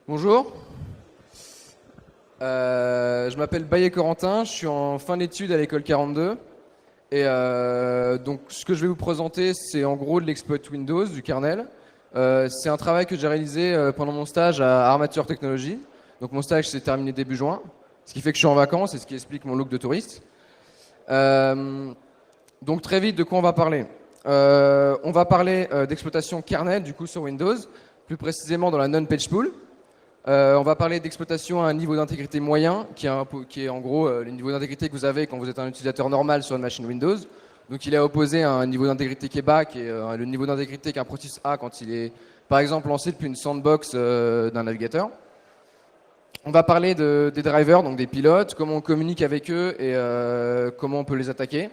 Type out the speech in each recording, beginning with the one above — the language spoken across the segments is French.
Bonjour, je m'appelle Baye Corentin, je suis en fin d'études à l'école 42 et donc ce que je vais vous présenter c'est en gros de l'exploit Windows, du kernel. C'est un travail que j'ai réalisé pendant mon stage à Armature Technologies. Donc mon stage s'est terminé début juin, ce qui fait que je suis en vacances et ce qui explique mon look de touriste. Euh, donc très vite, de quoi on va parler? On va parler d'exploitation kernel du coup sur Windows, plus précisément dans la non-page pool. On va parler d'exploitation à un niveau d'intégrité moyen, qui est en gros le niveau d'intégrité que vous avez quand vous êtes un utilisateur normal sur une machine Windows. Donc il est opposé à un niveau d'intégrité qui est bas, qui est le niveau d'intégrité qu'un processus a quand il est, par exemple, lancé depuis une sandbox d'un navigateur. On va parler des drivers, donc des pilotes, comment on communique avec eux et comment on peut les attaquer.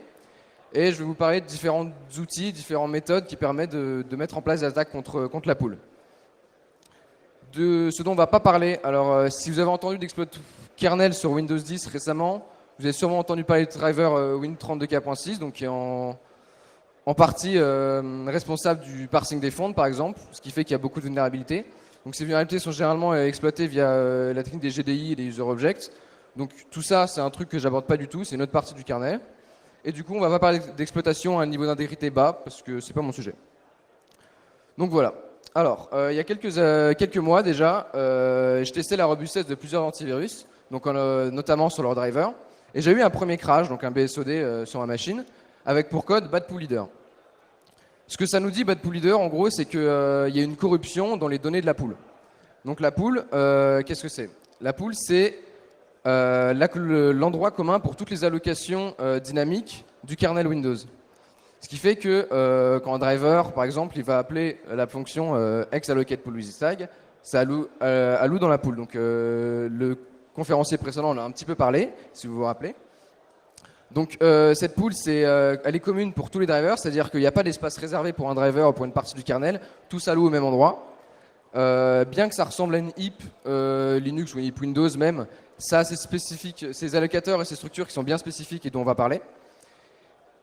Et je vais vous parler de différents outils, différentes méthodes qui permettent de mettre en place des attaques contre la pool. De ce dont on ne va pas parler. Alors, si vous avez entendu d'exploit kernel sur Windows 10 récemment, vous avez sûrement entendu parler du driver Win32k.6, donc qui est en partie responsable du parsing des fonds, par exemple, ce qui fait qu'il y a beaucoup de vulnérabilités. Donc, ces vulnérabilités sont généralement exploitées via la technique des GDI et des user objects. Donc, tout ça, c'est un truc que j'aborde pas du tout, c'est une autre partie du kernel. Et du coup, on va pas parler d'exploitation à un niveau d'intégrité bas, parce que c'est pas mon sujet. Donc voilà. Alors, il y a quelques mois déjà, je testais la robustesse de plusieurs antivirus, donc notamment sur leur driver, et j'ai eu un premier crash, donc un BSOD sur ma machine, avec pour code bad pool leader. Ce que ça nous dit bad pool leader, en gros, c'est qu'il y a une corruption dans les données de la pool. Donc la pool, qu'est-ce que c'est? La pool, c'est l'endroit commun pour toutes les allocations dynamiques du kernel Windows. Ce qui fait que quand un driver, par exemple, il va appeler la fonction xAllocate_pool_visitag, ça alloue dans la pool. Donc le conférencier précédent en a un petit peu parlé, si vous vous rappelez. Donc cette pool, elle est commune pour tous les drivers, c'est-à-dire qu'il n'y a pas d'espace réservé pour un driver ou pour une partie du kernel, tout s'alloue au même endroit. Bien que ça ressemble à une heap Linux ou une heap Windows même, ça c'est spécifique, ces allocateurs et ces structures qui sont bien spécifiques et dont on va parler.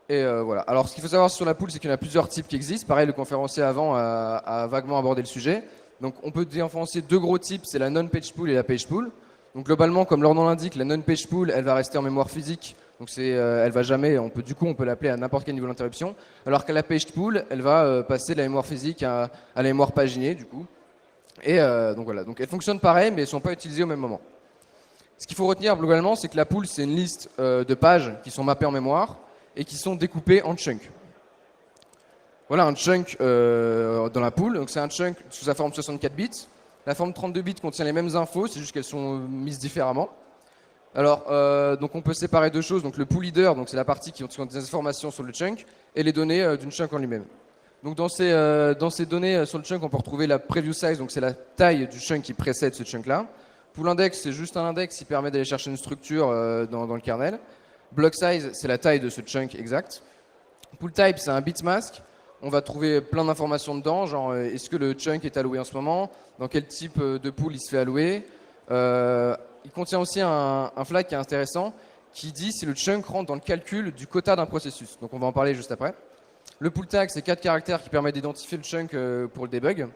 Et voilà. Alors, ce qu'il faut savoir sur la pool, c'est qu'il y en a plusieurs types qui existent. Pareil, le conférencier avant a vaguement abordé le sujet. Donc, on peut différencier deux gros types, c'est la non-page pool et la page pool. Donc, globalement, comme leur nom l'indique, la non-page pool, elle va rester en mémoire physique. Donc, elle va jamais, on peut l'appeler à n'importe quel niveau d'interruption. Alors que la page pool, elle va passer de la mémoire physique à la mémoire paginée, du coup. Et donc voilà. Donc, elles fonctionnent pareil, mais elles ne sont pas utilisées au même moment. Ce qu'il faut retenir globalement, c'est que la pool, c'est une liste de pages qui sont mappées en mémoire et qui sont découpés en chunks. Voilà un chunk dans la pool. Donc c'est un chunk sous sa forme 64 bits. La forme 32 bits contient les mêmes infos, c'est juste qu'elles sont mises différemment. Alors, donc on peut séparer deux choses. Donc le pool leader, donc c'est la partie qui contient des informations sur le chunk, et les données d'une chunk en lui-même. Donc dans ces données sur le chunk, on peut retrouver la preview size, donc c'est la taille du chunk qui précède ce chunk-là. Pool index, c'est juste un index qui permet d'aller chercher une structure dans le kernel. Block size, c'est la taille de ce chunk exact. Pool type, c'est un bit mask. On va trouver plein d'informations dedans, genre est-ce que le chunk est alloué en ce moment, dans quel type de pool il se fait allouer. Il contient aussi un flag qui est intéressant, qui dit si le chunk rentre dans le calcul du quota d'un processus. Donc on va en parler juste après. Le pool tag, c'est 4 caractères qui permettent d'identifier le chunk pour le debug.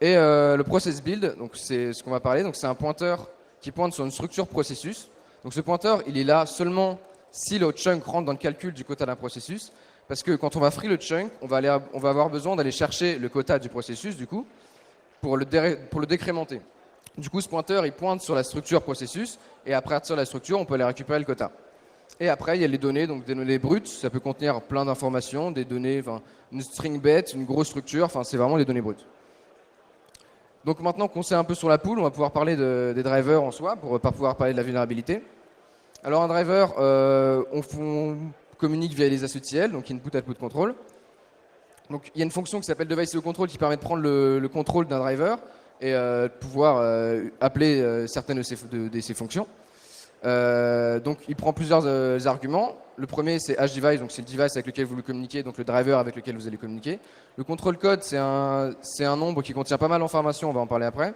Et le process build, donc c'est ce qu'on va parler, donc c'est un pointeur qui pointe sur une structure processus. Donc ce pointeur, il est là seulement si le chunk rentre dans le calcul du quota d'un processus, parce que quand on va free le chunk, on va avoir besoin d'aller chercher le quota du processus, du coup, pour le décrémenter. Du coup, ce pointeur, il pointe sur la structure processus, et après sur la structure, on peut aller récupérer le quota. Et après, il y a les données, donc des données brutes, ça peut contenir plein d'informations, des données, une string bet, une grosse structure, c'est vraiment des données brutes. Donc maintenant qu'on sait un peu sur la pool, on va pouvoir parler des drivers en soi, pour pas pouvoir parler de la vulnérabilité. Alors un driver, on communique via les ACTL, donc input-output control. Donc il y a une fonction qui s'appelle device control qui permet de prendre le contrôle d'un driver et de pouvoir appeler certaines de ces fonctions. Donc il prend plusieurs arguments. Le premier c'est hDevice, donc c'est le device avec lequel vous le communiquez, donc le driver avec lequel vous allez communiquer. Le control code c'est un nombre qui contient pas mal d'informations, on va en parler après.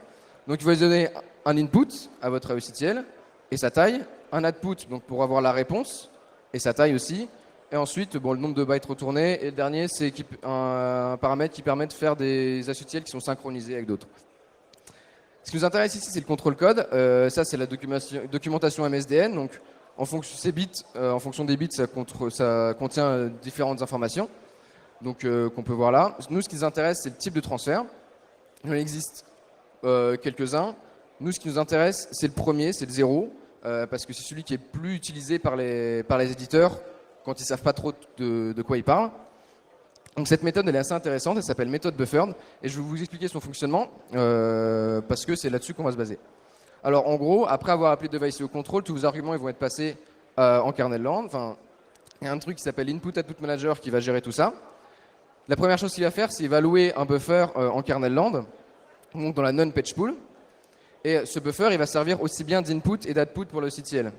Donc il va donner un input à votre AECTL et sa taille, un output donc pour avoir la réponse et sa taille aussi, et ensuite le nombre de bytes retournés, et le dernier c'est un paramètre qui permet de faire des AECTL qui sont synchronisés avec d'autres. Ce qui nous intéresse ici, c'est le contrôle code. Ça, c'est la documentation MSDN. Donc, en fonction, ces bits, en fonction des bits, ça contient différentes informations. Donc, qu'on peut voir là. Nous, ce qui nous intéresse, c'est le type de transfert. Il en existe quelques-uns. Nous, ce qui nous intéresse, c'est le premier, c'est le 0, parce que c'est celui qui est plus utilisé par les éditeurs quand ils ne savent pas trop de quoi ils parlent. Donc cette méthode, elle est assez intéressante, elle s'appelle méthode buffered, et je vais vous expliquer son fonctionnement, parce que c'est là-dessus qu'on va se baser. Alors en gros, après avoir appelé device control, tous vos arguments ils vont être passés en kernel land. Enfin, il y a un truc qui s'appelle input-output manager qui va gérer tout ça. La première chose qu'il va faire, c'est qu'il va louer un buffer en kernel land, donc dans la non-page pool. Et ce buffer, il va servir aussi bien d'input et d'output pour le CTL.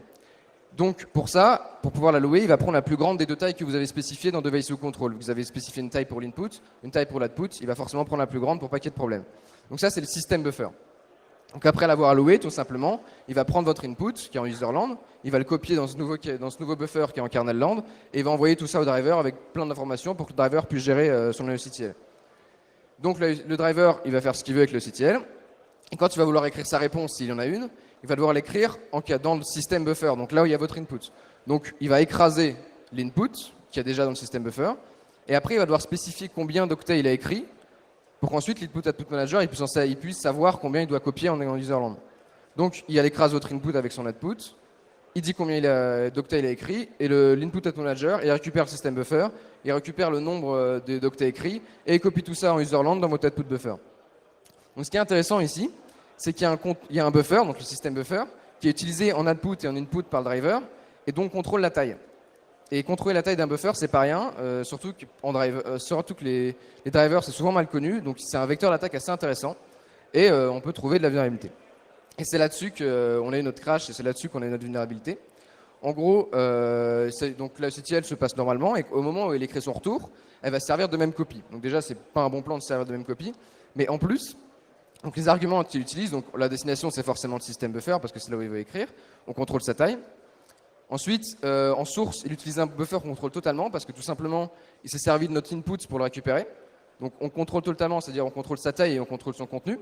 Donc pour ça, pour pouvoir la louer, il va prendre la plus grande des deux tailles que vous avez spécifiées dans device control. Vous avez spécifié une taille pour l'input, une taille pour l'output. Il va forcément prendre la plus grande pour pas qu'il y ait de problème. Donc ça, c'est le système buffer. Donc après l'avoir alloué, tout simplement, il va prendre votre input qui est en userland, il va le copier dans ce nouveau buffer qui est en kernel land, et il va envoyer tout ça au driver avec plein d'informations pour que le driver puisse gérer son CTL. Donc le driver, il va faire ce qu'il veut avec le CTL. Et quand il va vouloir écrire sa réponse, s'il y en a une, il va devoir l'écrire dans le système buffer, donc là où il y a votre input. Donc il va écraser l'input, qui est déjà dans le système buffer, et après il va devoir spécifier combien d'octets il a écrit, pour qu'ensuite l'input-output manager il puisse savoir combien il doit copier en userland. Donc il écrase votre input avec son output, il dit combien d'octets il a écrit, et l'input-output manager, il récupère le système buffer, il récupère le nombre d'octets écrits, et il copie tout ça en userland dans votre output buffer. Donc ce qui est intéressant ici, c'est qu'il y a un buffer, donc le système buffer, qui est utilisé en output et en input par le driver, et donc contrôle la taille. Et contrôler la taille d'un buffer, c'est pas rien, surtout que les drivers, c'est souvent mal connu, donc c'est un vecteur d'attaque assez intéressant, et on peut trouver de la vulnérabilité. Et c'est là-dessus qu'on a eu notre crash, et c'est là-dessus qu'on a eu notre vulnérabilité. En gros, donc la CTL se passe normalement, et au moment où elle écrit son retour, elle va servir de même copie. Donc déjà, c'est pas un bon plan de servir de même copie, mais en plus, donc les arguments qu'il utilise, donc la destination c'est forcément le système buffer parce que c'est là où il va écrire, on contrôle sa taille. Ensuite, en source, il utilise un buffer qu'on contrôle totalement parce que tout simplement, il s'est servi de notre input pour le récupérer. Donc on contrôle totalement, c'est-à-dire on contrôle sa taille et on contrôle son contenu.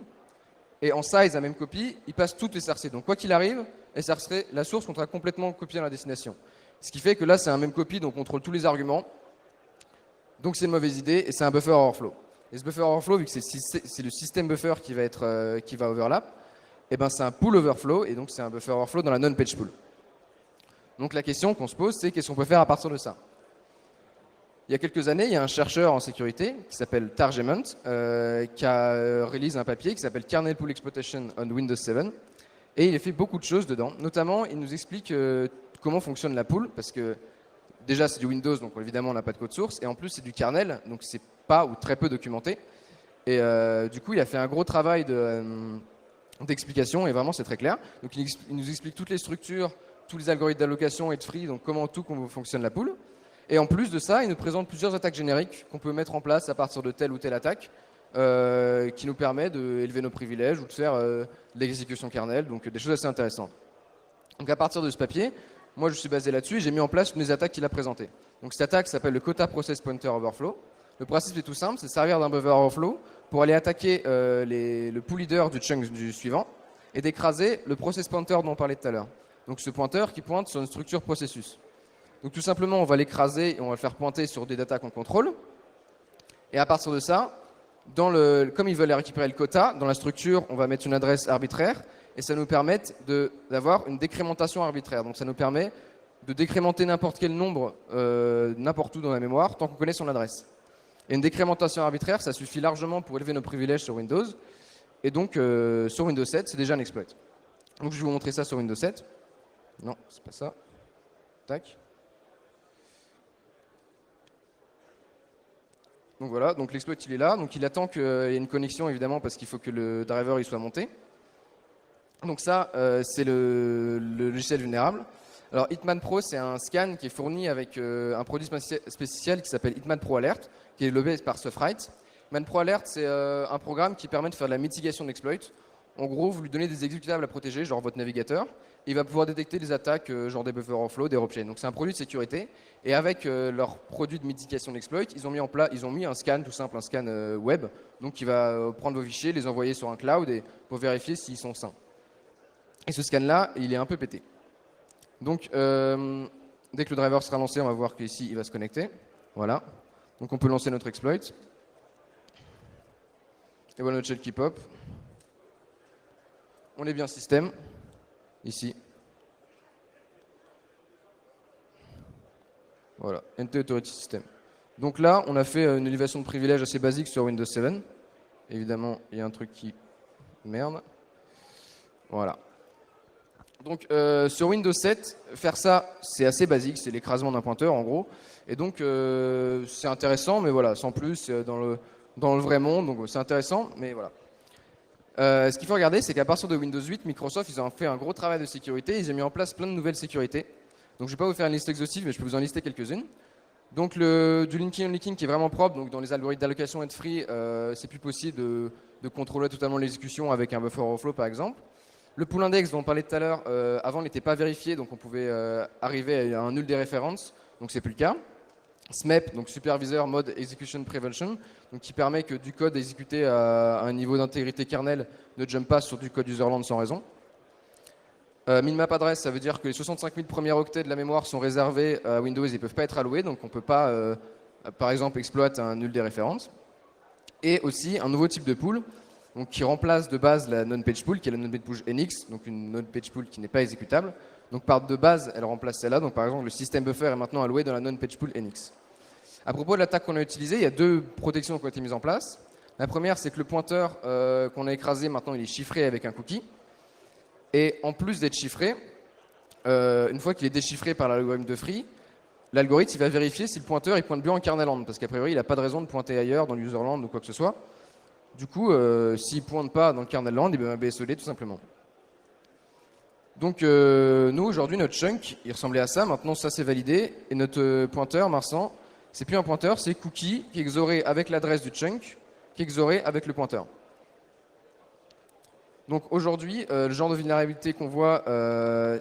Et en size, la même copie, il passe toutes les SRC. Donc quoi qu'il arrive, la source sera complètement copiée dans la destination. Ce qui fait que là, c'est un même copie, donc on contrôle tous les arguments. Donc c'est une mauvaise idée et c'est un buffer overflow. Et ce buffer overflow, vu que c'est le système buffer qui va overlap, et ben c'est un pool overflow, et donc c'est un buffer overflow dans la non-page pool. Donc la question qu'on se pose, c'est qu'est-ce qu'on peut faire à partir de ça? Il y a quelques années, il y a un chercheur en sécurité qui s'appelle Targement, qui a réalisé un papier qui s'appelle Kernel Pool Exploitation on Windows 7, et il a fait beaucoup de choses dedans. Notamment, il nous explique comment fonctionne la pool, parce que déjà c'est du Windows, donc évidemment on n'a pas de code source, et en plus c'est du kernel, donc c'est pas ou très peu documenté. Et du coup, il a fait un gros travail d'explication, et vraiment c'est très clair. Donc il nous explique toutes les structures, tous les algorithmes d'allocation et de free, donc comment fonctionne la pool. Et en plus de ça, il nous présente plusieurs attaques génériques qu'on peut mettre en place à partir de telle ou telle attaque, qui nous permet d'élever nos privilèges ou de faire de l'exécution kernel, donc des choses assez intéressantes. Donc à partir de ce papier, moi je suis basé là-dessus et j'ai mis en place une des attaques qu'il a présentées. Donc cette attaque s'appelle le Quota Process Pointer Overflow. Le principe est tout simple, c'est servir d'un buffer overflow pour aller attaquer le pool leader du chunk du suivant et d'écraser le process pointer dont on parlait tout à l'heure. Donc ce pointeur qui pointe sur une structure processus. Donc tout simplement, on va l'écraser et on va le faire pointer sur des datas qu'on contrôle. Et à partir de ça, comme ils veulent récupérer le quota, dans la structure, on va mettre une adresse arbitraire et ça nous permet d'avoir une décrémentation arbitraire. Donc ça nous permet de décrémenter n'importe quel nombre, n'importe où dans la mémoire, tant qu'on connaît son adresse. Et une décrémentation arbitraire, ça suffit largement pour élever nos privilèges sur Windows. Et donc, sur Windows 7, c'est déjà un exploit. Donc, je vais vous montrer ça sur Windows 7. Non, c'est pas ça. Tac. Donc voilà, donc l'exploit il est là. Donc il attend qu'il y ait une connexion évidemment parce qu'il faut que le driver il soit monté. Donc ça, c'est le logiciel vulnérable. Alors Hitman Pro, c'est un scan qui est fourni avec un produit spécial qui s'appelle Hitman Pro Alert, qui est développé par Sofrite. Hitman Pro Alert, c'est un programme qui permet de faire de la mitigation d'exploits. En gros, vous lui donnez des exécutables à protéger, genre votre navigateur, il va pouvoir détecter des attaques genre des buffer overflow, des rope chain. Donc c'est un produit de sécurité. Et avec leur produit de mitigation d'exploit, ils ont mis un scan tout simple, un scan web, donc qui va prendre vos fichiers, les envoyer sur un cloud et pour vérifier s'ils sont sains. Et ce scan-là, il est un peu pété. Donc dès que le driver sera lancé, on va voir qu'ici il va se connecter. Voilà. Donc on peut lancer notre exploit. Et voilà notre shell qui pop. On est bien système, ici. Voilà, Enter Authority System. Donc là, on a fait une élévation de privilèges assez basique sur Windows 7. Évidemment, il y a un truc qui... Merde. Voilà. Donc sur Windows 7, faire ça, c'est assez basique, c'est l'écrasement d'un pointeur en gros. Et donc c'est intéressant, mais voilà, sans plus, dans le vrai monde, donc c'est intéressant, mais voilà. Ce qu'il faut regarder, c'est qu'à partir de Windows 8, Microsoft, ils ont fait un gros travail de sécurité, ils ont mis en place plein de nouvelles sécurités. Donc je ne vais pas vous faire une liste exhaustive, mais je peux vous en lister quelques-unes. Donc du linking and leaking qui est vraiment propre, donc dans les algorithmes d'allocation and free, c'est plus possible de contrôler totalement l'exécution avec un buffer overflow par exemple. Le pool index dont on parlait tout à l'heure, avant n'était pas vérifié, donc on pouvait arriver à un nul des références, donc c'est plus le cas. SMEP, donc Supervisor Mode Execution Prevention, donc qui permet que du code exécuté à un niveau d'intégrité kernel ne jump pas sur du code userland sans raison. Minmap adresse, ça veut dire que les 65 000 premiers octets de la mémoire sont réservés à Windows et ne peuvent pas être alloués, donc on ne peut pas, par exemple, exploiter un nul des références. Et aussi un nouveau type de pool, donc qui remplace de base la non-page pool, qui est la non-page pool NX, donc une non-page pool qui n'est pas exécutable. Donc par de base, elle remplace celle-là. Donc par exemple, le système buffer est maintenant alloué dans la non-page pool NX. À propos de l'attaque qu'on a utilisée, il y a deux protections qui ont été mises en place. La première, c'est que le pointeur qu'on a écrasé, maintenant, il est chiffré avec un cookie. Et en plus d'être chiffré, une fois qu'il est déchiffré par l'algorithme de Free, l'algorithme il va vérifier si le pointeur il pointe bien en kernel-land, parce qu'a priori, il n'a pas de raison de pointer ailleurs, dans l'userland ou quoi que ce soit. Du coup, s'il ne pointe pas dans le kernel-land, il va BSOD tout simplement. Donc nous, aujourd'hui, notre chunk, il ressemblait à ça. Maintenant, ça, c'est validé. Et notre pointeur, Marsan, c'est plus un pointeur, c'est cookie qui est exoré avec l'adresse du chunk, qui est exoré avec le pointeur. Donc aujourd'hui, le genre de vulnérabilité qu'on voit,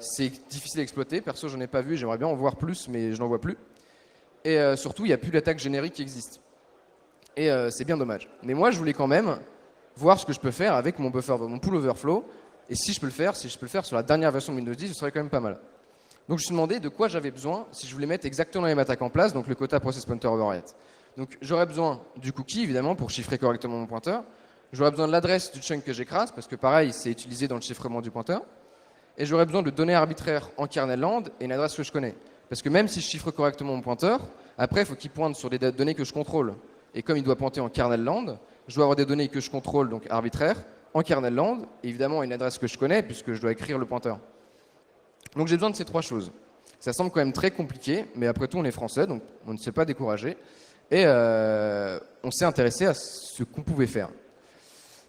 c'est difficile à exploiter. Perso, j'en ai pas vu, j'aimerais bien en voir plus, mais je n'en vois plus. Et surtout, il n'y a plus d'attaque générique qui existe. Et c'est bien dommage. Mais moi, je voulais quand même voir ce que je peux faire avec mon buffer, mon pool overflow. Et si je peux le faire sur la dernière version de Windows 10, ce serait quand même pas mal. Donc je me suis demandé de quoi j'avais besoin si je voulais mettre exactement la même attaque en place, donc le quota process pointer overwrite. Donc j'aurais besoin du cookie, évidemment, pour chiffrer correctement mon pointeur. J'aurais besoin de l'adresse du chunk que j'écrase, parce que pareil, c'est utilisé dans le chiffrement du pointeur. Et j'aurais besoin de données arbitraires en kernel-land et une adresse que je connais. Parce que même si je chiffre correctement mon pointeur, après, il faut qu'il pointe sur des données que je contrôle. Et comme il doit pointer en kernel-land, je dois avoir des données que je contrôle, donc arbitraires, en kernel-land, et évidemment une adresse que je connais, puisque je dois écrire le pointeur. Donc j'ai besoin de ces trois choses. Ça semble quand même très compliqué, mais après tout, on est français, donc on ne s'est pas découragé. Et on s'est intéressé à ce qu'on pouvait faire.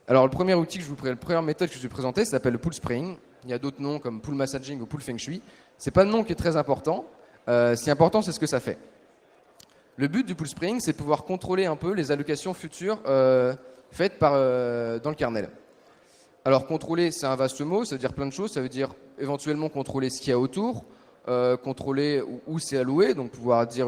Alors le premier outil la première méthode que je vais vous présenter, ça s'appelle le pool spraying. Il y a d'autres noms comme pool messaging ou pool feng shui. C'est pas le nom qui est très important. Ce qui est important, c'est ce que ça fait. Le but du pool spraying, c'est de pouvoir contrôler un peu les allocations futures faites dans le kernel. Alors contrôler, c'est un vaste mot, ça veut dire plein de choses. Ça veut dire éventuellement contrôler ce qu'il y a autour, contrôler où c'est alloué, donc pouvoir dire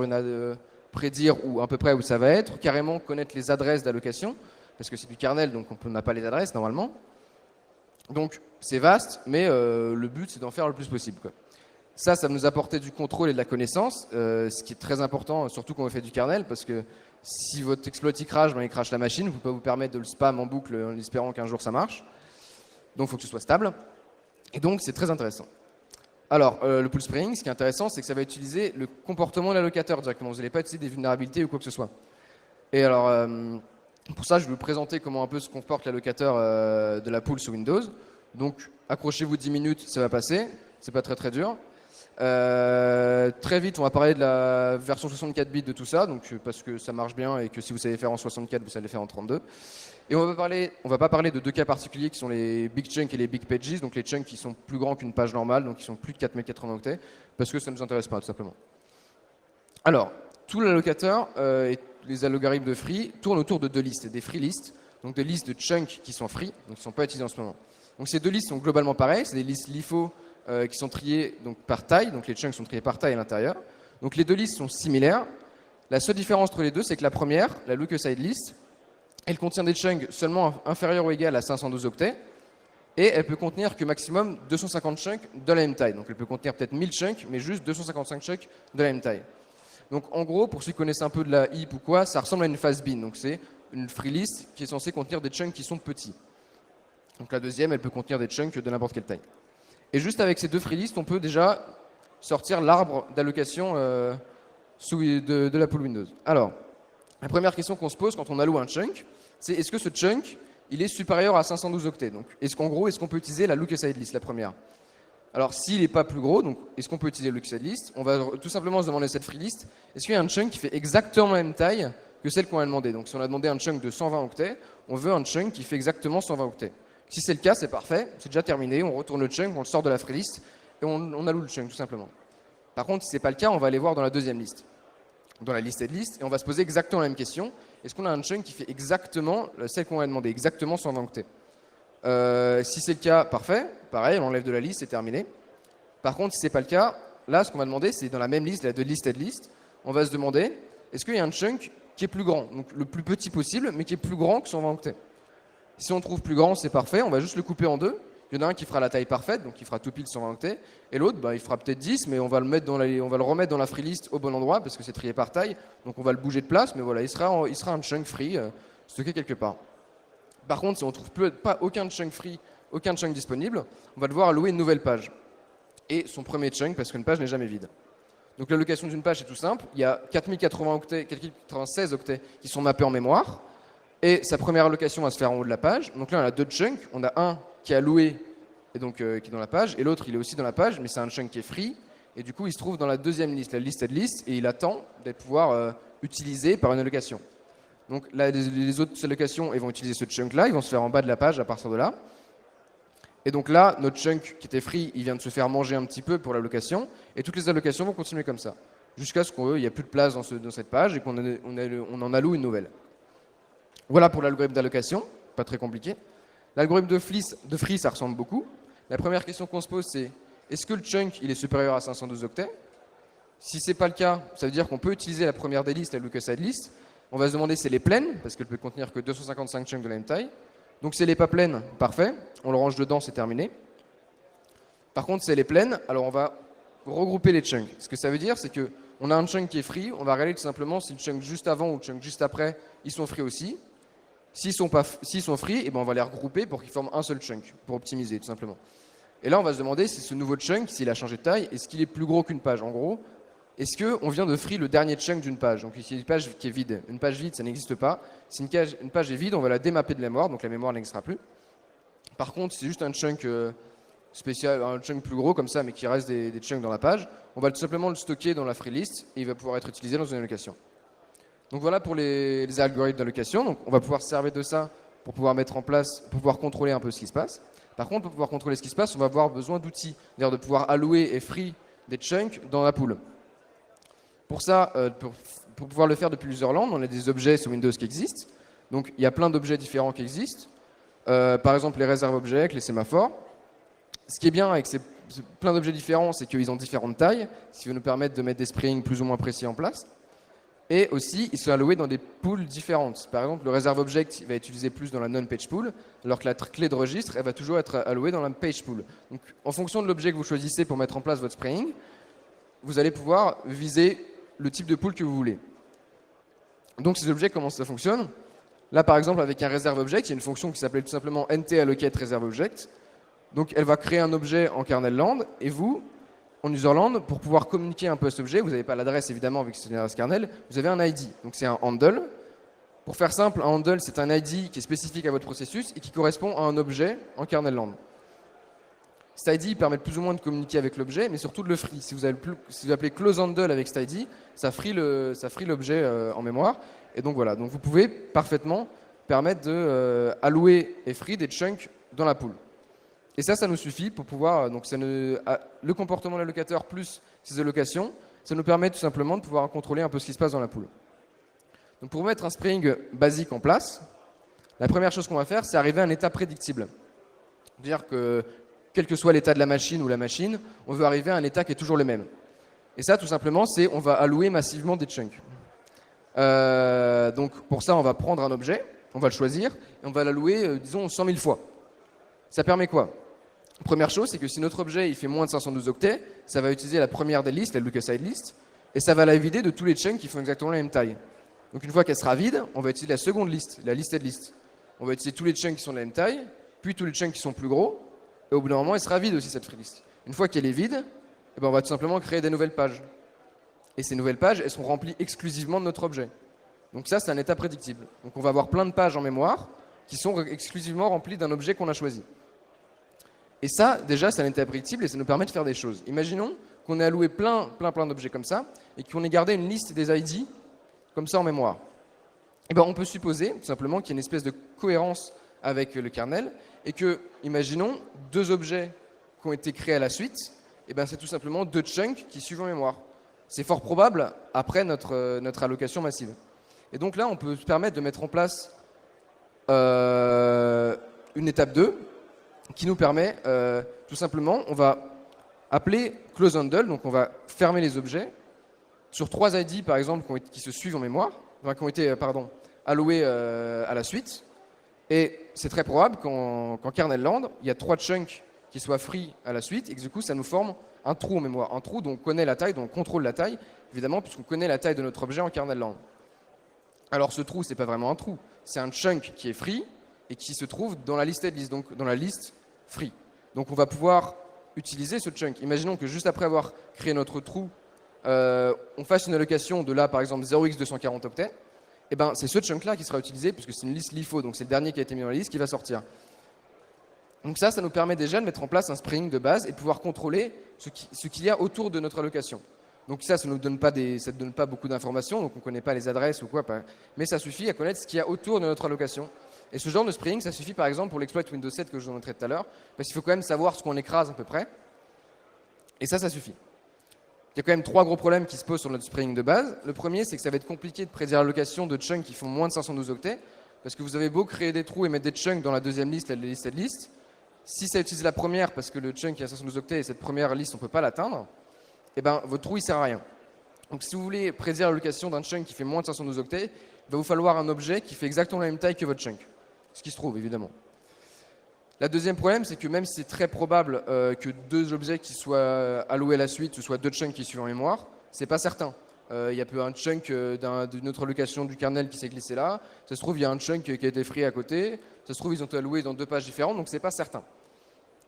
prédire où, à peu près où ça va être, carrément connaître les adresses d'allocation, parce que c'est du kernel, donc on n'a pas les adresses normalement. Donc c'est vaste, mais le but c'est d'en faire le plus possible, quoi. Ça va nous apporter du contrôle et de la connaissance, ce qui est très important, surtout quand on fait du kernel, parce que si votre exploit il crache, il crache la machine, vous ne pouvez pas vous permettre de le spam en boucle en espérant qu'un jour ça marche. Donc il faut que ce soit stable. Et donc c'est très intéressant. Alors le pool spraying, ce qui est intéressant, c'est que ça va utiliser le comportement de l'allocateur directement. Vous n'allez pas utiliser des vulnérabilités ou quoi que ce soit. Et alors pour ça, je vais vous présenter comment un peu se comporte l'allocateur de la pool sous Windows. Donc accrochez-vous 10 minutes, ça va passer. C'est pas très très dur. Très vite, on va parler de la version 64 bits de tout ça, donc parce que ça marche bien et que si vous savez faire en 64, vous savez faire en 32. Et on va pas parler de deux cas particuliers qui sont les big chunks et les big pages, donc les chunks qui sont plus grands qu'une page normale, donc qui sont plus de 4080 octets, parce que ça ne nous intéresse pas tout simplement. Alors, tout l'allocateur et les algorithmes de free tournent autour de deux listes, des free lists, donc des listes de chunks qui sont free, donc qui ne sont pas utilisés en ce moment. Donc ces deux listes sont globalement pareilles, c'est des listes LIFO qui sont triés donc, par taille, donc les chunks sont triés par taille à l'intérieur. Donc les deux listes sont similaires. La seule différence entre les deux, c'est que la première, la look-aside list, elle contient des chunks seulement inférieurs ou égaux à 512 octets, et elle peut contenir que maximum 250 chunks de la même taille. Donc elle peut contenir peut-être 1000 chunks, mais juste 255 chunks de la même taille. Donc en gros, pour ceux qui connaissent un peu de la heap ou quoi, ça ressemble à une fast bin. Donc c'est une free list qui est censée contenir des chunks qui sont petits. Donc la deuxième, elle peut contenir des chunks de n'importe quelle taille. Et juste avec ces deux free lists, on peut déjà sortir l'arbre d'allocation de la pool Windows. Alors, la première question qu'on se pose quand on alloue un chunk, c'est est-ce que ce chunk, il est supérieur à 512 octets? Donc, est-ce qu'on peut utiliser la look-aside list, la première? Alors, s'il n'est pas plus gros, donc est-ce qu'on peut utiliser la look-aside list? On va tout simplement se demander cette free list, est-ce qu'il y a un chunk qui fait exactement la même taille que celle qu'on a demandé? Donc, si on a demandé un chunk de 120 octets, on veut un chunk qui fait exactement 120 octets. Si c'est le cas, c'est parfait, c'est déjà terminé, on retourne le chunk, on le sort de la free list et on alloue le chunk tout simplement. Par contre, si ce n'est pas le cas, on va aller voir dans la deuxième liste, dans la listed list, et on va se poser exactement la même question. Est-ce qu'on a un chunk qui fait exactement celle qu'on a demandé, exactement 120 octets? Si c'est le cas, parfait, pareil, on l'enlève de la liste, c'est terminé. Par contre, si ce n'est pas le cas, là, ce qu'on va demander, c'est dans la même liste, la de listed list, on va se demander, est-ce qu'il y a un chunk qui est plus grand, donc le plus petit possible, mais qui est plus grand que 120 octets? Si on trouve plus grand, c'est parfait, on va juste le couper en deux. Il y en a un qui fera la taille parfaite, donc il fera tout pile 120 octets, et l'autre, il fera peut-être 10, mais on va le remettre dans la free list au bon endroit, parce que c'est trié par taille, donc on va le bouger de place, mais voilà, il sera un chunk free stocké quelque part. Par contre, si on ne trouve pas aucun chunk free, aucun chunk disponible, on va devoir allouer une nouvelle page, et son premier chunk, parce qu'une page n'est jamais vide. Donc l'allocation d'une page, c'est tout simple, il y a 4096 octets qui sont mappés en mémoire, et sa première allocation va se faire en haut de la page. Donc là, on a deux chunks. On a un qui est alloué et donc qui est dans la page, et l'autre, il est aussi dans la page, mais c'est un chunk qui est free. Et du coup, il se trouve dans la deuxième liste, la listed list, et il attend d'être pouvoir utilisé par une allocation. Donc là, les autres allocations, elles vont utiliser ce chunk-là, ils vont se faire en bas de la page à partir de là. Et donc là, notre chunk qui était free, il vient de se faire manger un petit peu pour l'allocation, et toutes les allocations vont continuer comme ça, jusqu'à ce qu'il n'y ait plus de place dans cette page et qu'on en alloue une nouvelle. Voilà pour l'algorithme d'allocation, pas très compliqué. L'algorithme de free, ça ressemble beaucoup. La première question qu'on se pose, c'est est-ce que le chunk il est supérieur à 512 octets? Si ce n'est pas le cas, ça veut dire qu'on peut utiliser la première des listes, la look-aside list. On va se demander si elle est pleine, parce qu'elle peut contenir que 255 chunks de la même taille. Donc si elle n'est pas pleine, parfait, on le range dedans, c'est terminé. Par contre, si elle est pleine, alors on va regrouper les chunks. Ce que ça veut dire, c'est qu'on a un chunk qui est free, on va regarder tout simplement si le chunk juste avant ou le chunk juste après, ils sont free aussi. S'ils sont free, eh ben on va les regrouper pour qu'ils forment un seul chunk, pour optimiser tout simplement. Et là, on va se demander si ce nouveau chunk, s'il a changé de taille, est-ce qu'il est plus gros qu'une page? En gros, est-ce qu'on vient de free le dernier chunk d'une page? Donc ici, une page qui est vide. Une page vide, ça n'existe pas. Si une page est vide, on va la démapper de la mémoire, donc la mémoire n'existera plus. Par contre, c'est juste un chunk spécial, un chunk plus gros comme ça, mais qui reste des chunks dans la page, on va tout simplement le stocker dans la free list et il va pouvoir être utilisé dans une allocation. Donc voilà pour les algorithmes d'allocation. Donc on va pouvoir se servir de ça pour pouvoir mettre en place, pour pouvoir contrôler un peu ce qui se passe. Par contre, pour pouvoir contrôler ce qui se passe, on va avoir besoin d'outils, c'est-à-dire de pouvoir allouer et free des chunks dans la pool. Pour ça, pour pouvoir le faire depuis Userland, on a des objets sur Windows qui existent. Donc il y a plein d'objets différents qui existent. Par exemple, les réserves objets, les sémaphores. Ce qui est bien avec plein d'objets différents, c'est qu'ils ont différentes tailles, ce qui va nous permettre de mettre des springs plus ou moins précis en place. Et aussi, ils sont alloués dans des pools différentes. Par exemple, le reserve object va être utilisé plus dans la non-page pool, alors que la clé de registre, elle va toujours être allouée dans la page pool. Donc, en fonction de l'objet que vous choisissez pour mettre en place votre spring, vous allez pouvoir viser le type de pool que vous voulez. Donc, ces objets, comment ça fonctionne? Là, par exemple, avec un reserve object, il y a une fonction qui s'appelle tout simplement ntAllocate reserve object. Donc, elle va créer un objet en kernel land, et vous, en userland, pour pouvoir communiquer un peu à cet objet, vous n'avez pas l'adresse évidemment avec cette adresse kernel, vous avez un ID. Donc c'est un handle. Pour faire simple, un handle c'est un ID qui est spécifique à votre processus et qui correspond à un objet en kernel land. Cet ID permet plus ou moins de communiquer avec l'objet, mais surtout de le free. Si vous appelez close handle avec cet ID, ça free l'objet en mémoire. Et donc voilà, donc vous pouvez parfaitement permettre de allouer et free des chunks dans la pool. Et ça nous suffit pour pouvoir, donc le comportement de l'allocateur plus ses allocations, ça nous permet tout simplement de pouvoir contrôler un peu ce qui se passe dans la pool. Donc pour mettre un spring basique en place, la première chose qu'on va faire, c'est arriver à un état prédictible. C'est-à-dire que quel que soit l'état de la machine ou la machine, on veut arriver à un état qui est toujours le même. Et ça, tout simplement, c'est on va allouer massivement des chunks. Donc pour ça, on va prendre un objet, on va le choisir, et on va l'allouer, disons, 100 000 fois. Ça permet quoi? Première chose, c'est que si notre objet il fait moins de 512 octets, ça va utiliser la première des listes, la look-aside list, et ça va la vider de tous les chunks qui font exactement la même taille. Donc une fois qu'elle sera vide, on va utiliser la seconde liste, la listed list. On va utiliser tous les chunks qui sont de la même taille, puis tous les chunks qui sont plus gros, et au bout d'un moment, elle sera vide aussi cette free list. Une fois qu'elle est vide, eh ben, on va tout simplement créer des nouvelles pages. Et ces nouvelles pages, elles sont remplies exclusivement de notre objet. Donc ça, c'est un état prédictible. Donc on va avoir plein de pages en mémoire qui sont exclusivement remplies d'un objet qu'on a choisi. Et ça, déjà, c'est un état prédictible et ça nous permet de faire des choses. Imaginons qu'on ait alloué plein d'objets comme ça et qu'on ait gardé une liste des ID comme ça en mémoire. Et ben, on peut supposer, tout simplement, qu'il y a une espèce de cohérence avec le kernel et que, imaginons, deux objets qui ont été créés à la suite, et ben, c'est tout simplement deux chunks qui suivent en mémoire. C'est fort probable après notre allocation massive. Et donc là, on peut se permettre de mettre en place une étape 2 qui nous permet, tout simplement, on va appeler close handle, donc on va fermer les objets sur 3 ID, par exemple, qui se suivent en mémoire, enfin, qui ont été alloués à la suite. Et c'est très probable qu'en kernel land, il y a 3 chunks qui soient free à la suite, et que du coup, ça nous forme un trou en mémoire. Un trou dont on connaît la taille, dont on contrôle la taille, évidemment, puisqu'on connaît la taille de notre objet en kernel land. Alors ce trou, c'est pas vraiment un trou, c'est un chunk qui est free et qui se trouve dans la listed list, donc dans la liste free. Donc on va pouvoir utiliser ce chunk. Imaginons que juste après avoir créé notre trou, on fasse une allocation de là, par exemple, 0x240 octets. Et ben c'est ce chunk-là qui sera utilisé, puisque c'est une liste LIFO, donc c'est le dernier qui a été mis dans la liste qui va sortir. Donc ça nous permet déjà de mettre en place un spring de base et de pouvoir contrôler ce qu'il y a autour de notre allocation. Donc ça ne donne pas beaucoup d'informations, donc on ne connaît pas les adresses ou quoi, mais ça suffit à connaître ce qu'il y a autour de notre allocation. Et ce genre de spring, ça suffit par exemple pour l'exploit Windows 7 que je vous montrais tout à l'heure, parce qu'il faut quand même savoir ce qu'on écrase à peu près. Et ça suffit. Il y a quand même 3 gros problèmes qui se posent sur notre spring de base. Le premier, c'est que ça va être compliqué de prédire l'allocation de chunks qui font moins de 512 octets, parce que vous avez beau créer des trous et mettre des chunks dans la deuxième liste, la listed list, si ça utilise la première parce que le chunk qui a 512 octets et cette première liste, on ne peut pas l'atteindre, eh ben, votre trou, il ne sert à rien. Donc si vous voulez prédire l'allocation d'un chunk qui fait moins de 512 octets, il va vous falloir un objet qui fait exactement la même taille que votre chunk. Ce qui se trouve, évidemment. Le deuxième problème, c'est que même si c'est très probable que 2 objets qui soient alloués à la suite, ce soit 2 chunks qui suivent en mémoire, c'est pas certain. Il y a un chunk d'une autre allocation du kernel qui s'est glissé là. Ça se trouve, il y a un chunk qui a été free à côté. Ça se trouve, ils ont été alloués dans 2 pages différentes, donc c'est pas certain.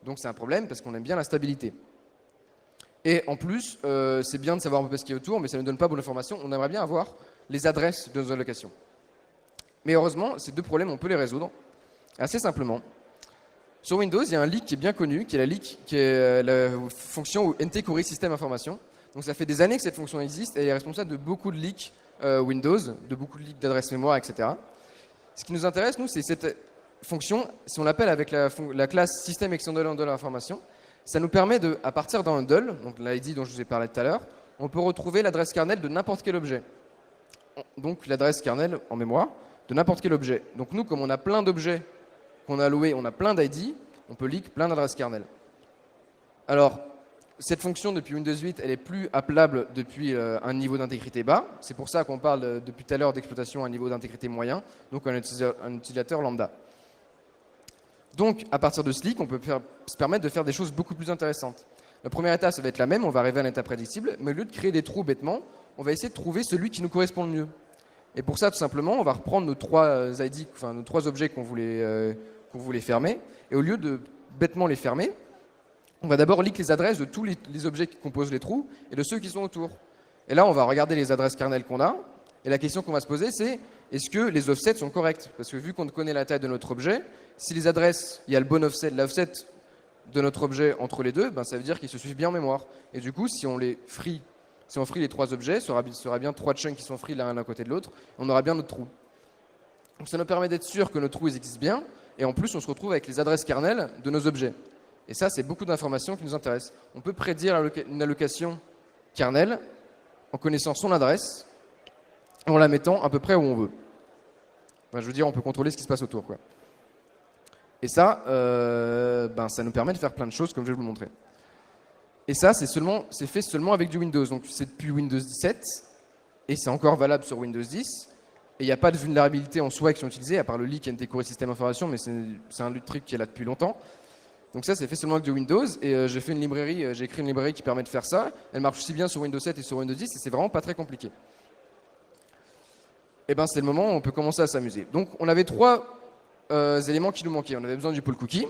Donc c'est un problème parce qu'on aime bien la stabilité. Et en plus, c'est bien de savoir un peu ce qu'il y a autour, mais ça ne donne pas bonne information. On aimerait bien avoir les adresses de nos allocations. Mais heureusement, ces 2 problèmes, on peut les résoudre assez simplement. Sur Windows, il y a un leak qui est bien connu, qui est la fonction NT Query System Information. Donc ça fait des années que cette fonction existe et elle est responsable de beaucoup de leaks Windows, de beaucoup de leaks d'adresses mémoire, etc. Ce qui nous intéresse, nous, c'est cette fonction, si on l'appelle avec la classe System Extended Handle Information, ça nous permet de, à partir d'un handle, donc l'ID dont je vous ai parlé tout à l'heure, on peut retrouver l'adresse kernel de n'importe quel objet. Donc l'adresse kernel en mémoire de n'importe quel objet. Donc nous, comme on a plein d'objets qu'on a alloués, on a plein d'ID, on peut leak plein d'adresses kernel. Alors, cette fonction depuis Windows 8, elle est plus appelable depuis un niveau d'intégrité bas. C'est pour ça qu'on parle depuis tout à l'heure d'exploitation à un niveau d'intégrité moyen, donc un utilisateur lambda. Donc, à partir de ce leak, on peut se permettre de faire des choses beaucoup plus intéressantes. La première étape, ça va être la même, on va arriver à un état prédictible, mais au lieu de créer des trous bêtement, on va essayer de trouver celui qui nous correspond le mieux. Et pour ça, tout simplement, on va reprendre nos 3 ID, enfin nos 3 objets qu'on voulait fermer, et au lieu de bêtement les fermer, on va d'abord leak les adresses de tous les objets qui composent les trous et de ceux qui sont autour. Et là, on va regarder les adresses kernel qu'on a, et la question qu'on va se poser, c'est est-ce que les offsets sont corrects? Parce que vu qu'on connaît la taille de notre objet, si les adresses, il y a le bon offset, l'offset de notre objet entre les deux, ben ça veut dire qu'ils se suivent bien en mémoire. Et du coup, si on free les 3 objets, ce sera bien 3 chunks qui sont free l'un à côté de l'autre, on aura bien notre trou. Donc ça nous permet d'être sûr que nos trous existent bien, et en plus on se retrouve avec les adresses kernel de nos objets. Et ça, c'est beaucoup d'informations qui nous intéressent. On peut prédire une allocation kernel en connaissant son adresse, en la mettant à peu près où on veut. Enfin, je veux dire, on peut contrôler ce qui se passe autour, quoi. Et ça, ça nous permet de faire plein de choses, comme je vais vous le montrer. Et ça, c'est fait seulement avec du Windows. Donc c'est depuis Windows 17, et c'est encore valable sur Windows 10. Et il n'y a pas de vulnérabilité en soi qui sont utilisées, à part le leak NT Core System Information, mais c'est un truc qui est là depuis longtemps. Donc ça, c'est fait seulement avec du Windows, et j'ai écrit une librairie qui permet de faire ça. Elle marche aussi bien sur Windows 7 et sur Windows 10, et c'est vraiment pas très compliqué. Et ben c'est le moment où on peut commencer à s'amuser. Donc on avait trois éléments qui nous manquaient. On avait besoin du pull cookie,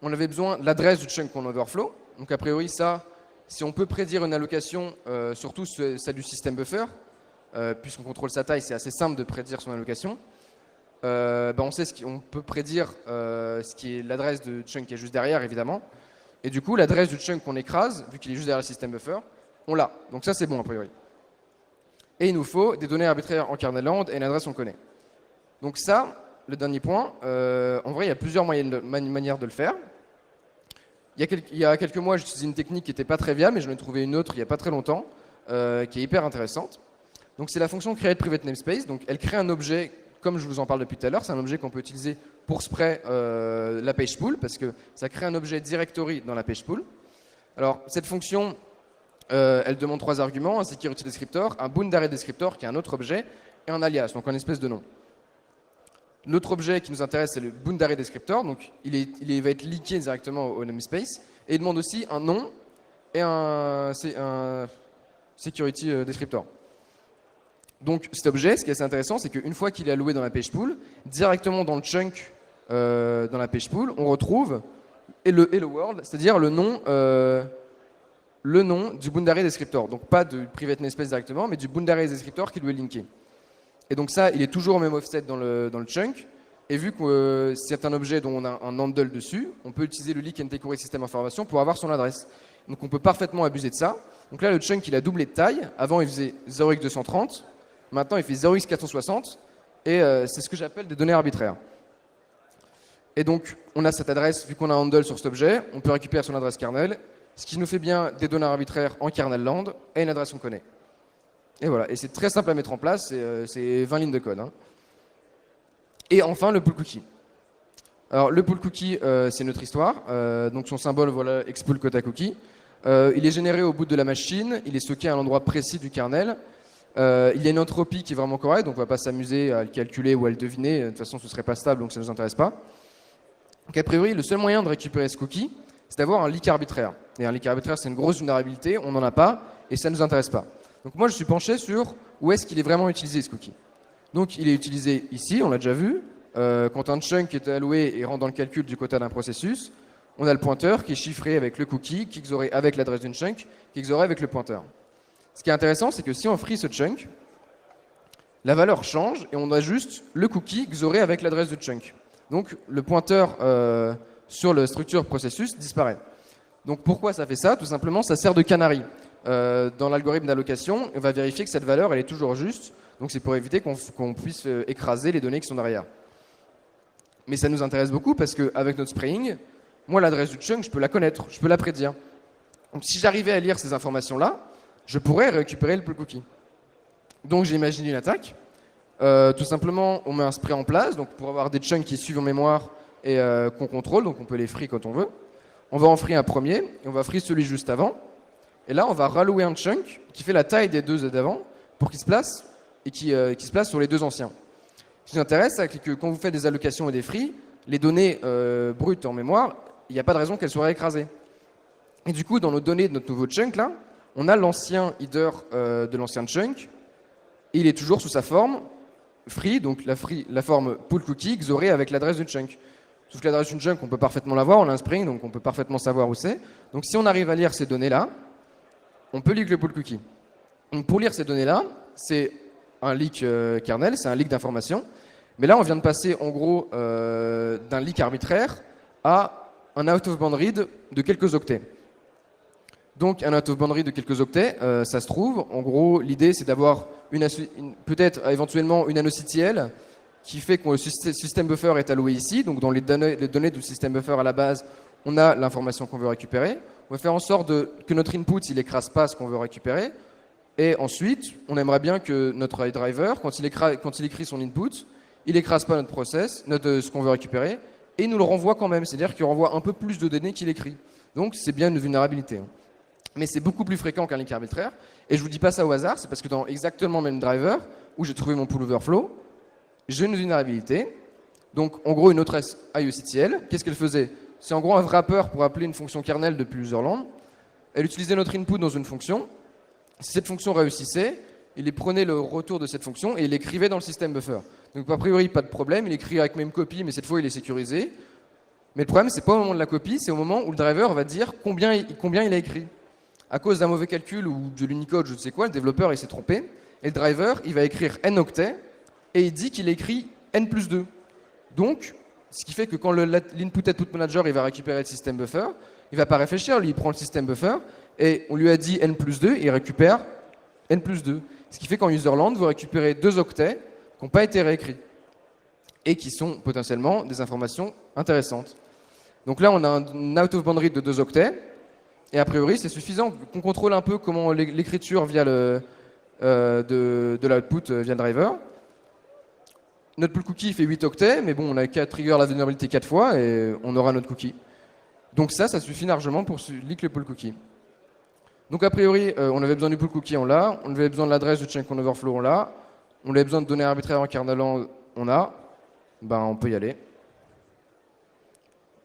on avait besoin de l'adresse du chunk en overflow. Donc a priori ça, si on peut prédire une allocation, surtout celle du system buffer, puisqu'on contrôle sa taille, c'est assez simple de prédire son allocation. On sait on peut prédire ce qui est l'adresse de chunk qui est juste derrière, évidemment. Et du coup, l'adresse du chunk qu'on écrase, vu qu'il est juste derrière le system buffer, on l'a. Donc ça, c'est bon a priori. Et il nous faut des données arbitraires en kernel land et une adresse qu'on connaît. Donc ça, le dernier point, en vrai, il y a plusieurs manières de le faire. Il y a quelques mois, j'utilisais une technique qui n'était pas très viable, mais j'en ai trouvé une autre il n'y a pas très longtemps, qui est hyper intéressante. Donc c'est la fonction create private namespace. Donc elle crée un objet, comme je vous en parle depuis tout à l'heure, c'est un objet qu'on peut utiliser pour spray la page pool, parce que ça crée un objet directory dans la page pool. Alors cette fonction, elle demande trois arguments, un security descriptor, un boundary descriptor, qui est un autre objet, et un alias, donc un espèce de nom. L'autre objet qui nous intéresse, c'est le boundary descriptor, donc il va être leaké directement au namespace, et il demande aussi un nom et un security descriptor. Donc cet objet, ce qui est assez intéressant, c'est qu'une fois qu'il est alloué dans la page pool, directement dans le chunk dans la page pool, on retrouve hello world, c'est-à-dire le nom du boundary descriptor. Donc pas de private namespace directement, mais du boundary descriptor qui lui est linké. Et donc ça, il est toujours au même offset dans le chunk. Et vu que c'est un objet dont on a un handle dessus, on peut utiliser le leak NT Core System Information pour avoir son adresse. Donc on peut parfaitement abuser de ça. Donc là, le chunk, il a doublé de taille. Avant, il faisait 0x230. Maintenant, il fait 0x460. Et c'est ce que j'appelle des données arbitraires. Et donc, on a cette adresse, vu qu'on a un handle sur cet objet, on peut récupérer son adresse kernel, ce qui nous fait bien des données arbitraires en kernel land et une adresse qu'on connaît. Et voilà, et c'est très simple à mettre en place, c'est 20 lignes de code. Hein. Et enfin, le pull cookie. Alors, le pull cookie, c'est notre histoire. Donc, son symbole, voilà, expull quota cookie. Il est généré au bout de la machine, il est stocké à un endroit précis du kernel. Il y a une entropie qui est vraiment correcte, donc on ne va pas s'amuser à le calculer ou à le deviner. De toute façon, ce ne serait pas stable, donc ça ne nous intéresse pas. Donc, a priori, le seul moyen de récupérer ce cookie, c'est d'avoir un leak arbitraire. Et un leak arbitraire, c'est une grosse vulnérabilité, on n'en a pas, et ça ne nous intéresse pas. Donc moi, je suis penché sur où est-ce qu'il est vraiment utilisé, ce cookie. Donc il est utilisé ici, on l'a déjà vu. Quand un chunk est alloué et rentre dans le calcul du quota d'un processus, on a le pointeur qui est chiffré avec le cookie, qui XORé avec l'adresse d'une chunk, qui XORé avec le pointeur. Ce qui est intéressant, c'est que si on free ce chunk, la valeur change et on a juste le cookie XORé avec l'adresse du chunk. Donc le pointeur sur la structure processus disparaît. Donc pourquoi ça fait ça? Tout simplement, ça sert de canary. Dans l'algorithme d'allocation, on va vérifier que cette valeur elle est toujours juste. Donc c'est pour éviter qu'on puisse écraser les données qui sont derrière. Mais ça nous intéresse beaucoup parce qu'avec notre spraying, moi l'adresse du chunk, je peux la connaître, je peux la prédire. Donc si j'arrivais à lire ces informations-là, je pourrais récupérer le pull cookie. Donc j'ai imaginé une attaque. Tout simplement, on met un spray en place donc pour avoir des chunks qui suivent en mémoire et qu'on contrôle, donc on peut les free quand on veut. On va en free un premier et on va free celui juste avant. Et là, on va rallouer un chunk qui fait la taille des deux d'avant pour qu'il se place et qui se place sur les deux anciens. Ce qui nous intéresse, c'est que quand vous faites des allocations et des free, les données brutes en mémoire, il n'y a pas de raison qu'elles soient écrasées. Et du coup, dans nos données de notre nouveau chunk, là, on a l'ancien header de l'ancien chunk. Et il est toujours sous sa forme free, donc la forme pull cookie XORé avec l'adresse du chunk. Sauf que l'adresse du chunk, on peut parfaitement l'avoir, on a un spring, donc on peut parfaitement savoir où c'est. Donc si on arrive à lire ces données-là, on peut leak le pull cookie. Donc pour lire ces données-là, c'est un leak kernel, c'est un leak d'information. Mais là, on vient de passer en gros d'un leak arbitraire à un out-of-band read de quelques octets. Donc un out-of-band read de quelques octets, ça se trouve. En gros, l'idée, c'est d'avoir peut-être éventuellement une ANOCTL qui fait que le système buffer est alloué ici. Donc dans les données du système buffer à la base, on a l'information qu'on veut récupérer. On va faire en sorte que notre input, il écrase pas ce qu'on veut récupérer. Et ensuite, on aimerait bien que notre driver, quand il écrit son input, il écrase pas notre process, ce qu'on veut récupérer, et il nous le renvoie quand même, c'est-à-dire qu'il renvoie un peu plus de données qu'il écrit. Donc c'est bien une vulnérabilité. Mais c'est beaucoup plus fréquent qu'un leak arbitraire, et je vous dis pas ça au hasard, c'est parce que dans exactement le même driver, où j'ai trouvé mon pool overflow, j'ai une vulnérabilité, donc en gros une autresse IOCTL, qu'est-ce qu'elle faisait? C'est en gros un wrapper pour appeler une fonction kernel depuis userland, elle utilisait notre input dans une fonction, si cette fonction réussissait, il prenait le retour de cette fonction et il l'écrivait dans le système buffer. Donc a priori, pas de problème, il écrit avec même copie, mais cette fois il est sécurisé. Mais le problème, c'est pas au moment de la copie, c'est au moment où le driver va dire combien il a écrit. À cause d'un mauvais calcul ou de l'Unicode, je ne sais quoi, le développeur il s'est trompé, et le driver il va écrire n octets, et il dit qu'il écrit n plus 2. Donc, ce qui fait que quand l'input-output manager il va récupérer le système buffer, il va pas réfléchir, lui il prend le système buffer, et on lui a dit n plus 2, et il récupère n plus 2. Ce qui fait qu'en userland, vous récupérez 2 octets qui n'ont pas été réécrits et qui sont potentiellement des informations intéressantes. Donc là, on a un out of boundary de 2 octets et a priori, c'est suffisant qu'on contrôle un peu comment l'écriture via de l'output via le driver. Notre pool cookie fait 8 octets, mais bon, on a qu'à trigger la vulnérabilité 4 fois et on aura notre cookie. Donc ça suffit largement pour leak le pool cookie. Donc a priori, on avait besoin du pool cookie, on l'a. On avait besoin de l'adresse du check on overflow, on l'a. On avait besoin de données arbitraires en kernel, on a. Ben, on peut y aller.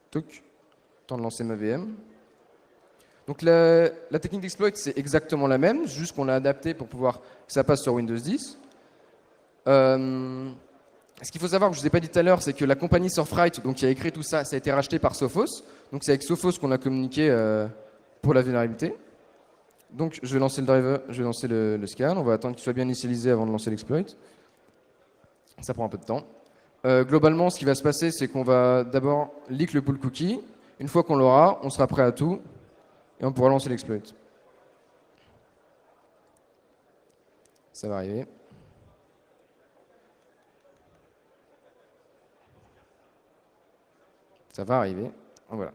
Toc. Temps de lancer ma VM. Donc la technique d'exploit, c'est exactement la même, juste qu'on l'a adaptée pour pouvoir que ça passe sur Windows 10. Ce qu'il faut savoir, que je ne vous ai pas dit tout à l'heure, c'est que la compagnie Surfright, donc qui a écrit tout ça, ça a été racheté par Sophos. Donc c'est avec Sophos qu'on a communiqué pour la vulnérabilité. Donc je vais lancer le driver, je vais lancer le scan, on va attendre qu'il soit bien initialisé avant de lancer l'exploit. Ça prend un peu de temps. Globalement, ce qui va se passer, c'est qu'on va d'abord leak le pool cookie. Une fois qu'on l'aura, on sera prêt à tout et on pourra lancer l'exploit. Ça va arriver. Ça va arriver. Voilà.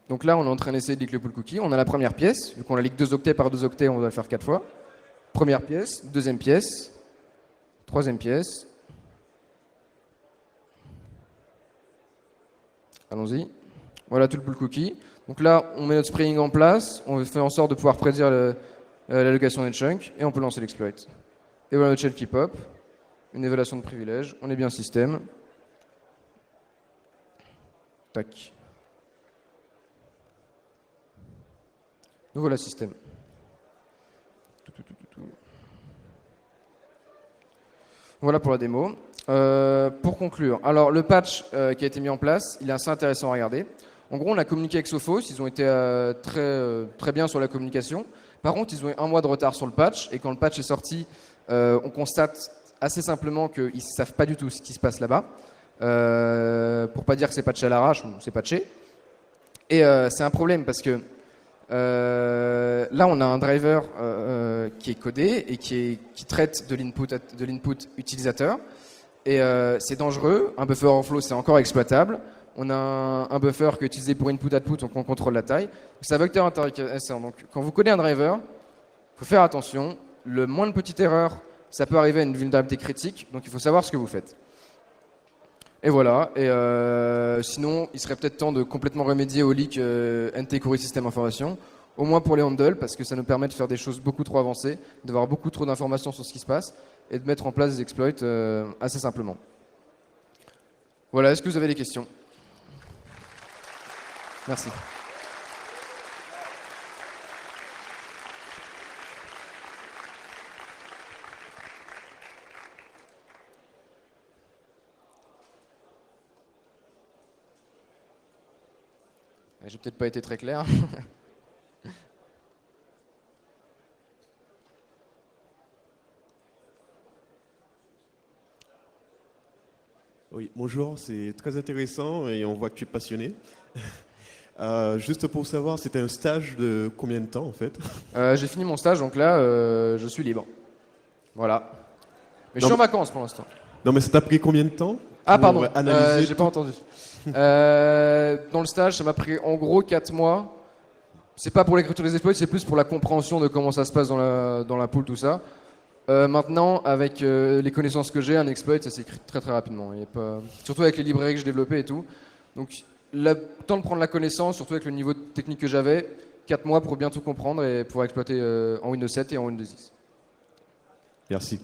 Donc là, on est en train d'essayer de leak le pool cookie. On a la première pièce. Vu qu'on la leak 2 octets par 2 octets, on va le faire 4 fois. Première pièce, deuxième pièce, troisième pièce. Allons-y. Voilà tout le pool cookie. Donc là, on met notre spraying en place. On fait en sorte de pouvoir prédire l'allocation des chunks. Et on peut lancer l'exploit. Et voilà notre shell qui pop. Une évaluation de privilèges. On est bien système. Tac. Nous voilà système. Voilà pour la démo. Pour conclure, alors le patch qui a été mis en place, il est assez intéressant à regarder. En gros, on a communiqué avec Sophos, ils ont été très bien sur la communication. Par contre, ils ont eu un mois de retard sur le patch, et quand le patch est sorti, on constate assez simplement qu'ils ne savent pas du tout ce qui se passe là-bas. Pour pas dire que c'est patché à l'arrache, c'est patché. Et c'est un problème parce que là, on a un driver qui est codé et qui traite de l'input utilisateur. Et c'est dangereux. Un buffer overflow, c'est encore exploitable. On a un buffer qui est utilisé pour input-output, donc on contrôle la taille. C'est un vecteur intéressant. Donc, quand vous codez un driver, il faut faire attention. Le moins de petite erreur, ça peut arriver à une vulnérabilité critique. Donc, il faut savoir ce que vous faites. Et voilà. Et sinon, il serait peut-être temps de complètement remédier au leak NT Query System Information, au moins pour les handles, parce que ça nous permet de faire des choses beaucoup trop avancées, d'avoir beaucoup trop d'informations sur ce qui se passe, et de mettre en place des exploits assez simplement. Voilà, est-ce que vous avez des questions? Merci. J'ai peut-être pas été très clair. Oui, bonjour, c'est très intéressant et on voit que tu es passionné. Juste pour savoir, c'était un stage de combien de temps en fait? J'ai fini mon stage, donc là, je suis libre. Voilà. Mais je suis en vacances pour l'instant. Non, mais ça t'a pris combien de temps? Ah, pardon, analyser j'ai pas entendu. Dans le stage, ça m'a pris en gros 4 mois. C'est pas pour l'écriture des exploits, c'est plus pour la compréhension de comment ça se passe dans la pool, tout ça. Maintenant, avec les connaissances que j'ai, un exploit, ça s'écrit très très rapidement. Il y a pas... Surtout avec les librairies que je développais et tout. Donc, le temps de prendre la connaissance, surtout avec le niveau technique que j'avais, 4 mois pour bien tout comprendre et pouvoir exploiter en Windows 7 et en Windows 10. Merci.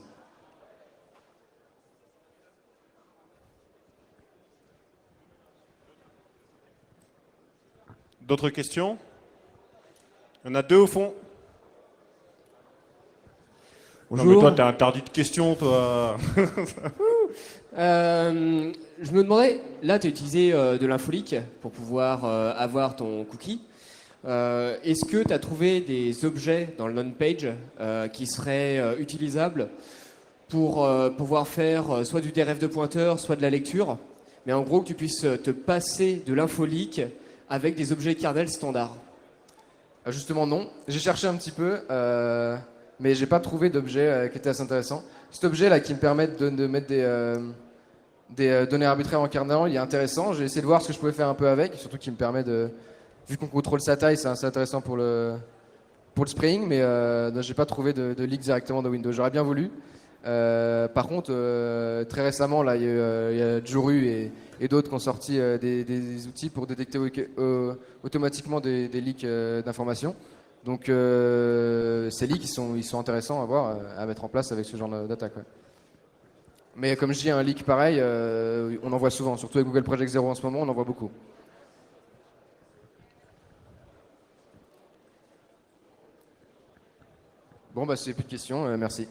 D'autres questions? Il y en a 2 au fond. Bonjour. Non mais toi, t'es interdit de questions, toi. Je me demandais, là tu as utilisé de l'infolique pour pouvoir avoir ton cookie. Est-ce que tu as trouvé des objets dans le non-page qui seraient utilisables pour pouvoir faire soit du DRF de pointeur, soit de la lecture, mais en gros que tu puisses te passer de l'infolique avec des objets kernel standards? Justement, non. J'ai cherché un petit peu, mais j'ai pas trouvé d'objet qui était assez intéressant. Cet objet-là qui me permet de mettre des données arbitraires en kernel, il est intéressant. J'ai essayé de voir ce que je pouvais faire un peu avec, surtout qui me permet de... Vu qu'on contrôle sa taille, c'est assez intéressant pour le spraying, mais j'ai pas trouvé de leak directement de Windows. J'aurais bien voulu. Par contre, très récemment, là, il y a Juru et d'autres qui ont sorti des outils pour détecter automatiquement des leaks d'informations. Donc, ces leaks, ils sont intéressants à voir, à mettre en place avec ce genre d'attaque. Ouais. Mais comme je dis, un leak pareil, on en voit souvent, surtout avec Google Project Zero en ce moment, on en voit beaucoup. Bon, bah, c'est plus de questions, merci.